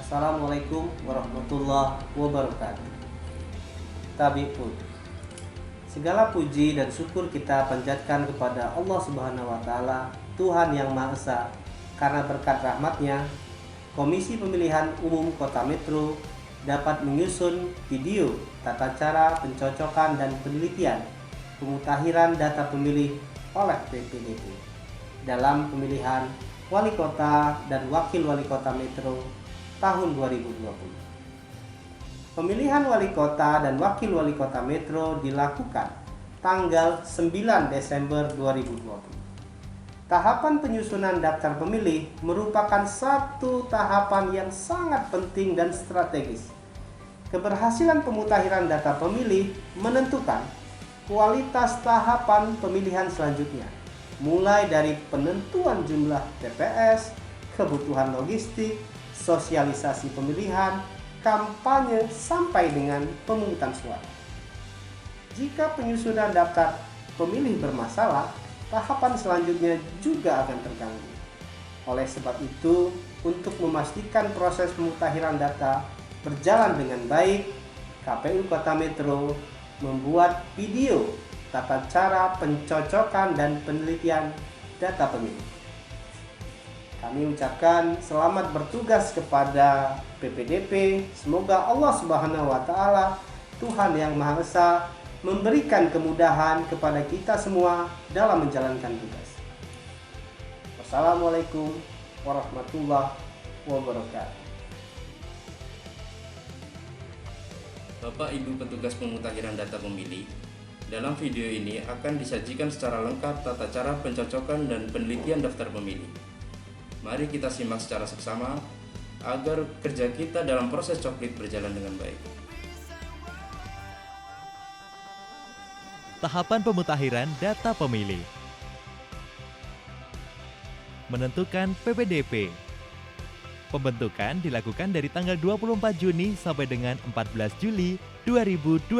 Assalamualaikum warahmatullahi wabarakatuh. Tabi'un. Segala puji dan syukur kita panjatkan kepada Allah Subhanahu wa taala, Tuhan yang Maha Esa. Karena berkat rahmatnya, Komisi Pemilihan Umum Kota Metro dapat menyusun video tata cara pencocokan dan penelitian pemutahiran data pemilih oleh PPDP dalam pemilihan Wali Kota dan Wakil Wali Kota Metro tahun 2020. Pemilihan Wali Kota dan Wakil Wali Kota Metro dilakukan tanggal 9 Desember 2020. Tahapan penyusunan daftar pemilih merupakan satu tahapan yang sangat penting dan strategis. Keberhasilan pemutahiran data pemilih menentukan kualitas tahapan pemilihan selanjutnya, mulai dari penentuan jumlah TPS, kebutuhan logistik, sosialisasi pemilihan, kampanye, sampai dengan pemungutan suara. Jika penyusunan daftar pemilih bermasalah, tahapan selanjutnya juga akan terganggu. Oleh sebab itu, untuk memastikan proses pemutahiran data berjalan dengan baik, KPU Kota Metro membuat video tata cara pencocokan dan penelitian data pemilih. Kami ucapkan selamat bertugas kepada PPDP. Semoga Allah Subhanahu wa taala, Tuhan yang Maha Esa, memberikan kemudahan kepada kita semua dalam menjalankan tugas. Wassalamualaikum warahmatullahi wabarakatuh. Bapak Ibu petugas pemutahiran data pemilih, dalam video ini akan disajikan secara lengkap tata cara pencocokan dan penelitian daftar pemilih. Mari kita simak secara seksama agar kerja kita dalam proses coklit berjalan dengan baik. Tahapan pemutahiran data pemilih. Menentukan PPDP. Pembentukan dilakukan dari tanggal 24 Juni sampai dengan 14 Juli 2020.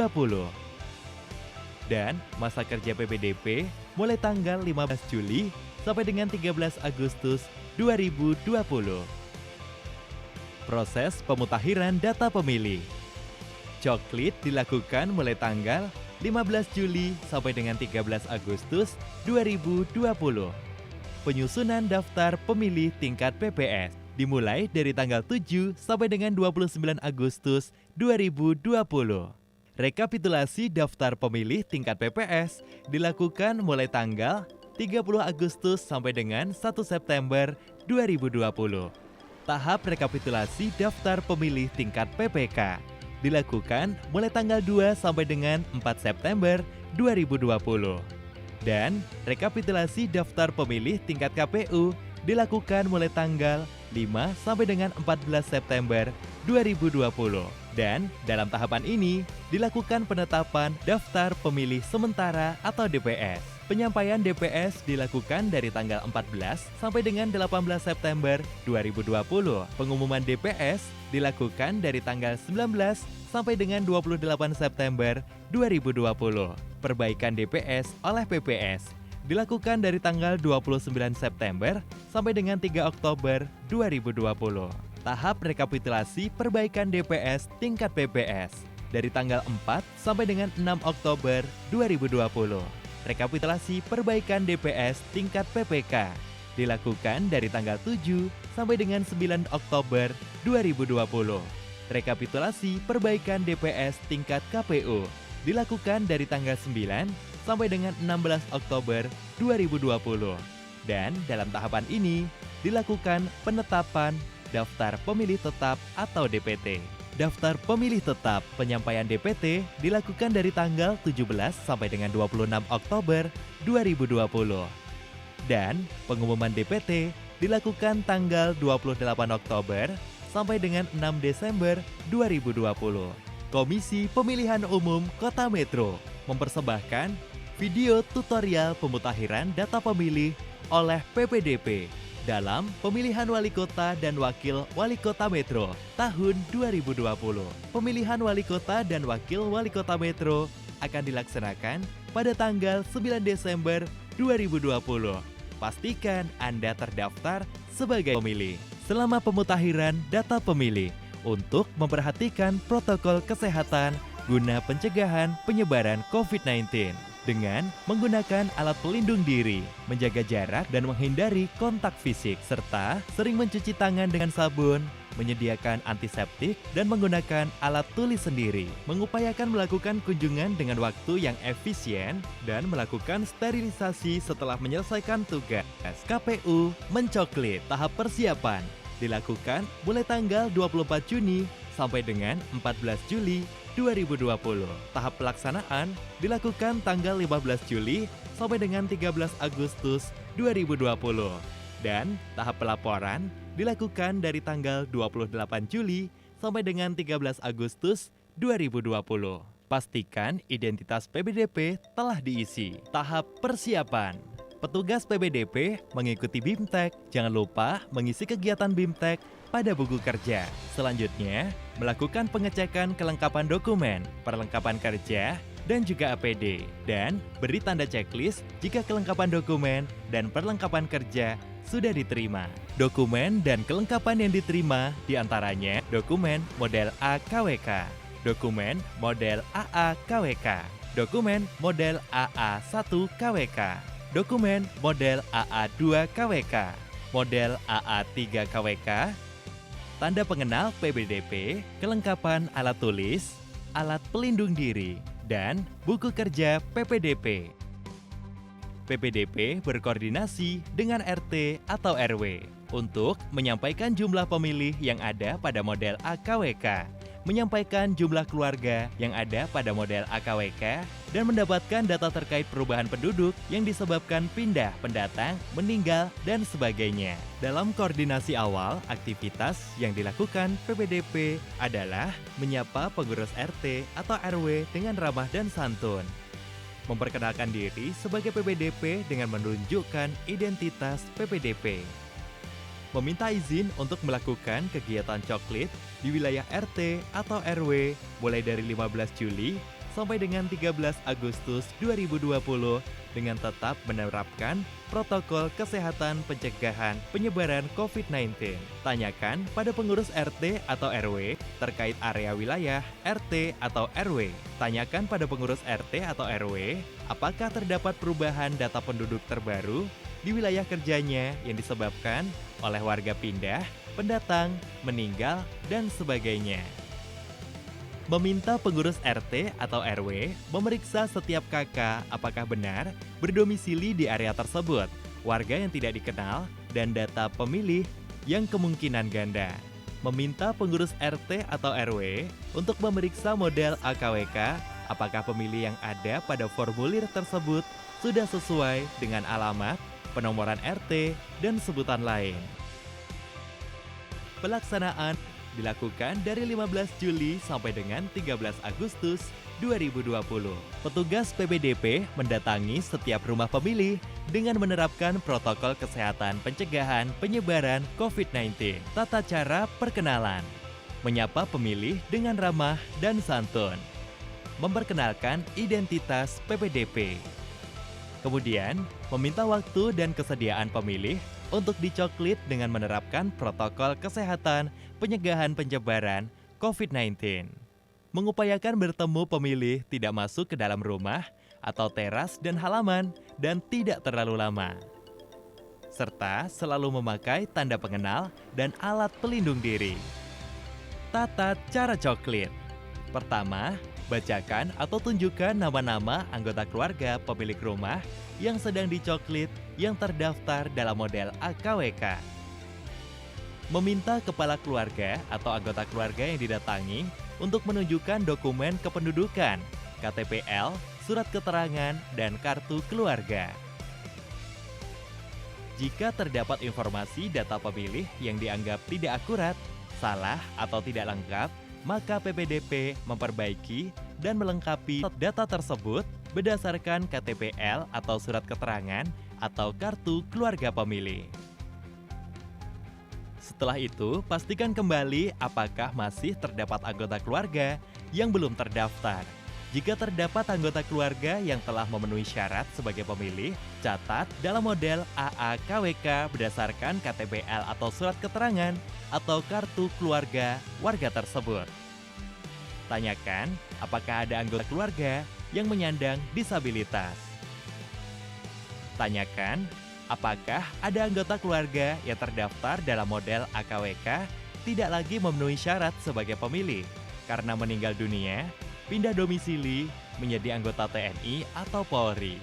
Dan masa kerja PPDP mulai tanggal 15 Juli sampai dengan 13 Agustus 2020. Proses pemutahiran data pemilih. Coklit dilakukan mulai tanggal 15 Juli sampai dengan 13 Agustus 2020. Penyusunan daftar pemilih tingkat PPS dimulai dari tanggal 7 sampai dengan 29 Agustus 2020. Rekapitulasi daftar pemilih tingkat PPS dilakukan mulai tanggal 30 Agustus sampai dengan 1 September 2020. Tahap rekapitulasi daftar pemilih tingkat PPK dilakukan mulai tanggal 2 sampai dengan 4 September 2020. Dan rekapitulasi daftar pemilih tingkat KPU dilakukan mulai tanggal 5 sampai dengan 14 September 2020. Dan dalam tahapan ini dilakukan penetapan daftar pemilih sementara atau DPS. Penyampaian DPS dilakukan dari tanggal 14 sampai dengan 18 September 2020. Pengumuman DPS dilakukan dari tanggal 19 sampai dengan 28 September 2020. Perbaikan DPS oleh PPS dilakukan dari tanggal 29 September sampai dengan 3 Oktober 2020. Tahap rekapitulasi perbaikan DPS tingkat PPS dari tanggal 4 sampai dengan 6 Oktober 2020. Rekapitulasi perbaikan DPS tingkat PPK dilakukan dari tanggal 7 sampai dengan 9 Oktober 2020. Rekapitulasi perbaikan DPS tingkat KPU dilakukan dari tanggal 9 sampai dengan 16 Oktober 2020. Dan dalam tahapan ini dilakukan penetapan daftar pemilih tetap atau DPT. Daftar pemilih tetap penyampaian DPT dilakukan dari tanggal 17 sampai dengan 26 Oktober 2020. Dan pengumuman DPT dilakukan tanggal 28 Oktober sampai dengan 6 Desember 2020. Komisi Pemilihan Umum Kota Metro mempersembahkan video tutorial pemutahiran data pemilih oleh PPDP dalam pemilihan wali kota dan wakil wali kota Metro tahun 2020. Pemilihan wali kota dan wakil wali kota Metro akan dilaksanakan pada tanggal 9 Desember 2020. Pastikan Anda terdaftar sebagai pemilih. Selama pemutahiran data pemilih, untuk memperhatikan protokol kesehatan guna pencegahan penyebaran COVID-19 dengan menggunakan alat pelindung diri, menjaga jarak dan menghindari kontak fisik, serta sering mencuci tangan dengan sabun, menyediakan antiseptik, dan menggunakan alat tulis sendiri, mengupayakan melakukan kunjungan dengan waktu yang efisien, dan melakukan sterilisasi setelah menyelesaikan tugas. KPU mencoklit tahap persiapan dilakukan mulai tanggal 24 Juni sampai dengan 14 Juli 2020. Tahap pelaksanaan dilakukan tanggal 15 Juli sampai dengan 13 Agustus 2020. Dan tahap pelaporan dilakukan dari tanggal 28 Juli sampai dengan 13 Agustus 2020. Pastikan identitas PPDP telah diisi. Tahap persiapan. Petugas PPDP mengikuti BIMTEK. Jangan lupa mengisi kegiatan BIMTEK pada buku kerja. Selanjutnya, melakukan pengecekan kelengkapan dokumen, perlengkapan kerja, dan juga APD. Dan beri tanda checklist jika kelengkapan dokumen dan perlengkapan kerja sudah diterima. Dokumen dan kelengkapan yang diterima diantaranya dokumen model A KWK, dokumen model AA KWK, dokumen model AA1 KWK, dokumen model AA2 KWK, model AA3 KWK, tanda pengenal PPDP, kelengkapan alat tulis, alat pelindung diri, dan buku kerja PPDP. PPDP berkoordinasi dengan RT atau RW untuk menyampaikan jumlah pemilih yang ada pada model AKWK, menyampaikan jumlah keluarga yang ada pada model AKWK, dan mendapatkan data terkait perubahan penduduk yang disebabkan pindah, pendatang, meninggal, dan sebagainya. Dalam koordinasi awal, aktivitas yang dilakukan PPDP adalah menyapa pengurus RT atau RW dengan ramah dan santun, memperkenalkan diri sebagai PPDP dengan menunjukkan identitas PPDP, meminta izin untuk melakukan kegiatan coklit di wilayah RT atau RW mulai dari 15 Juli sampai dengan 13 Agustus 2020 dengan tetap menerapkan protokol kesehatan pencegahan penyebaran COVID-19. Tanyakan pada pengurus RT atau RW terkait area wilayah RT atau RW. Tanyakan pada pengurus RT atau RW apakah terdapat perubahan data penduduk terbaru di wilayah kerjanya yang disebabkan oleh warga pindah, pendatang, meninggal, dan sebagainya. Meminta pengurus RT atau RW memeriksa setiap kakak apakah benar berdomisili di area tersebut, warga yang tidak dikenal, dan data pemilih yang kemungkinan ganda. Meminta pengurus RT atau RW untuk memeriksa model AKWK apakah pemilih yang ada pada formulir tersebut sudah sesuai dengan alamat, penomoran RT, dan sebutan lain. Pelaksanaan dilakukan dari 15 Juli sampai dengan 13 Agustus 2020. Petugas PPDP mendatangi setiap rumah pemilih dengan menerapkan protokol kesehatan pencegahan penyebaran COVID-19. Tata cara perkenalan, menyapa pemilih dengan ramah dan santun, memperkenalkan identitas PPDP. Kemudian, meminta waktu dan kesediaan pemilih untuk dicoklit dengan menerapkan protokol kesehatan pencegahan penyebaran COVID-19. Mengupayakan bertemu pemilih tidak masuk ke dalam rumah atau teras dan halaman dan tidak terlalu lama. Serta selalu memakai tanda pengenal dan alat pelindung diri. Tata cara coklit. Pertama, bacakan atau tunjukkan nama-nama anggota keluarga pemilik rumah yang sedang dicoklit yang terdaftar dalam model AKWK. Meminta kepala keluarga atau anggota keluarga yang didatangi untuk menunjukkan dokumen kependudukan, KTPL, surat keterangan, dan kartu keluarga. Jika terdapat informasi data pemilih yang dianggap tidak akurat, salah, atau tidak lengkap, maka PPDP memperbaiki dan melengkapi data tersebut berdasarkan KTPL atau surat keterangan atau kartu keluarga pemilih. Setelah itu, pastikan kembali apakah masih terdapat anggota keluarga yang belum terdaftar. Jika terdapat anggota keluarga yang telah memenuhi syarat sebagai pemilih, catat dalam model AAKWK berdasarkan KTPL atau surat keterangan atau kartu keluarga warga tersebut. Tanyakan apakah ada anggota keluarga yang menyandang disabilitas. Tanyakan apakah ada anggota keluarga yang terdaftar dalam model AKWK tidak lagi memenuhi syarat sebagai pemilih karena meninggal dunia, pindah domisili, menjadi anggota TNI atau Polri.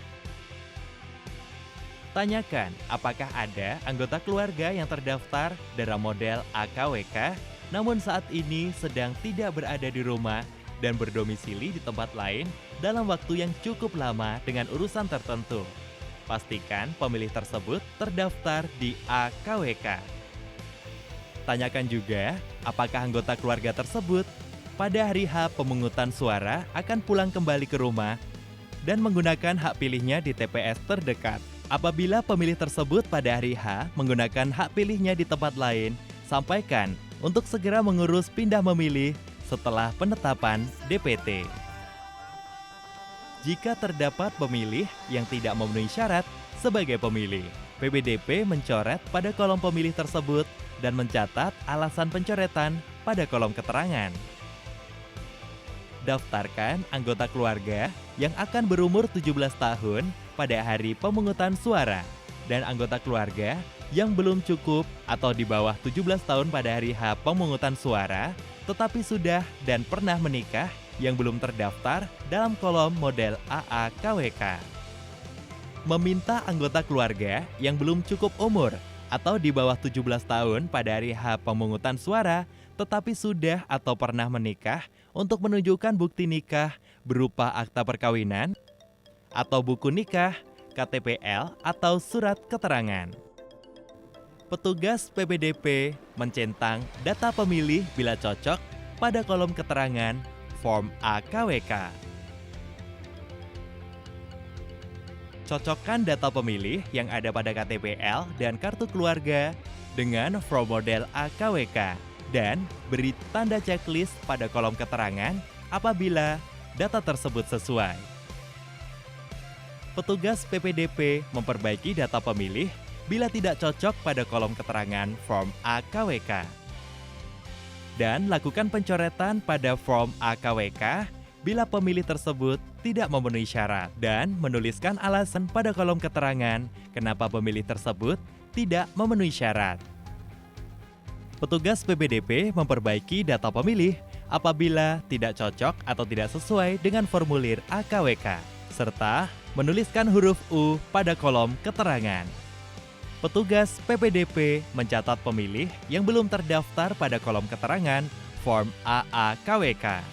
Tanyakan apakah ada anggota keluarga yang terdaftar dalam model AKWK namun saat ini sedang tidak berada di rumah dan berdomisili di tempat lain dalam waktu yang cukup lama dengan urusan tertentu. Pastikan pemilih tersebut terdaftar di AKWK. Tanyakan juga apakah anggota keluarga tersebut pada hari H pemungutan suara akan pulang kembali ke rumah dan menggunakan hak pilihnya di TPS terdekat. Apabila pemilih tersebut pada hari H menggunakan hak pilihnya di tempat lain, sampaikan untuk segera mengurus pindah memilih setelah penetapan DPT. Jika terdapat pemilih yang tidak memenuhi syarat sebagai pemilih, PPDP mencoret pada kolom pemilih tersebut dan mencatat alasan pencoretan pada kolom keterangan. Daftarkan anggota keluarga yang akan berumur 17 tahun pada hari pemungutan suara dan anggota keluarga yang belum cukup atau di bawah 17 tahun pada hari H pemungutan suara tetapi sudah dan pernah menikah yang belum terdaftar dalam kolom model AAKWK. Meminta anggota keluarga yang belum cukup umur atau di bawah 17 tahun pada hari H pemungutan suara tetapi sudah atau pernah menikah untuk menunjukkan bukti nikah berupa akta perkawinan atau buku nikah, KTPL atau surat keterangan. Petugas PPDP mencentang data pemilih bila cocok pada kolom keterangan form AKWK. Cocokkan data pemilih yang ada pada KTPL dan kartu keluarga dengan form model AKWK dan beri tanda checklist pada kolom keterangan apabila data tersebut sesuai. Petugas PPDP memperbaiki data pemilih bila tidak cocok pada kolom keterangan form AKWK. Dan lakukan pencoretan pada form AKWK bila pemilih tersebut tidak memenuhi syarat dan menuliskan alasan pada kolom keterangan kenapa pemilih tersebut tidak memenuhi syarat. Petugas PPDP memperbaiki data pemilih apabila tidak cocok atau tidak sesuai dengan formulir AKWK, serta menuliskan huruf U pada kolom keterangan. Petugas PPDP mencatat pemilih yang belum terdaftar pada kolom keterangan form AAKWK.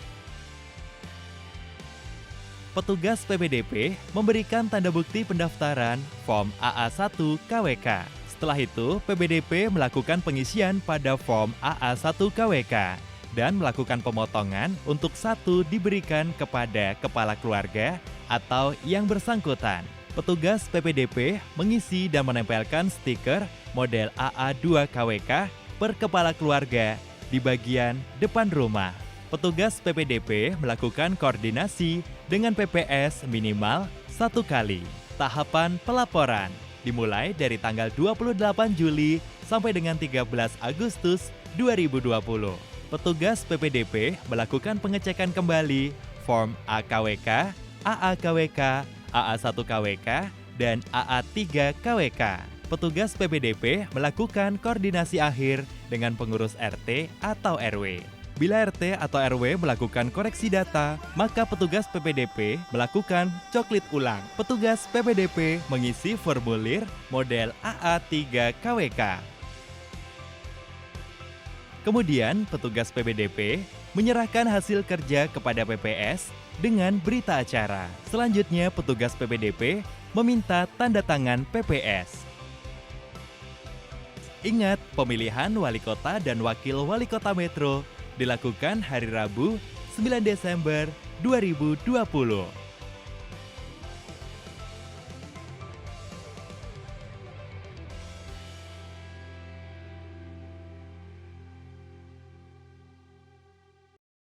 Petugas PPDP memberikan tanda bukti pendaftaran form AA1 KWK. Setelah itu, PPDP melakukan pengisian pada form AA1 KWK dan melakukan pemotongan untuk satu diberikan kepada kepala keluarga atau yang bersangkutan. Petugas PPDP mengisi dan menempelkan stiker model AA2 KWK per kepala keluarga di bagian depan rumah. Petugas PPDP melakukan koordinasi dengan PPS minimal 1 kali. Tahapan pelaporan dimulai dari tanggal 28 Juli sampai dengan 13 Agustus 2020. Petugas PPDP melakukan pengecekan kembali form AKWK, AAKWK, AA1 KWK, dan AA3 KWK. Petugas PPDP melakukan koordinasi akhir dengan pengurus RT atau RW. Bila RT atau RW melakukan koreksi data, maka petugas PPDP melakukan coklit ulang. Petugas PPDP mengisi formulir model AA3 KWK. Kemudian, petugas PPDP menyerahkan hasil kerja kepada PPS dengan berita acara. Selanjutnya, petugas PPDP meminta tanda tangan PPS. Ingat, pemilihan wali kota dan wakil wali kota Metro dilakukan hari Rabu 9 Desember 2020.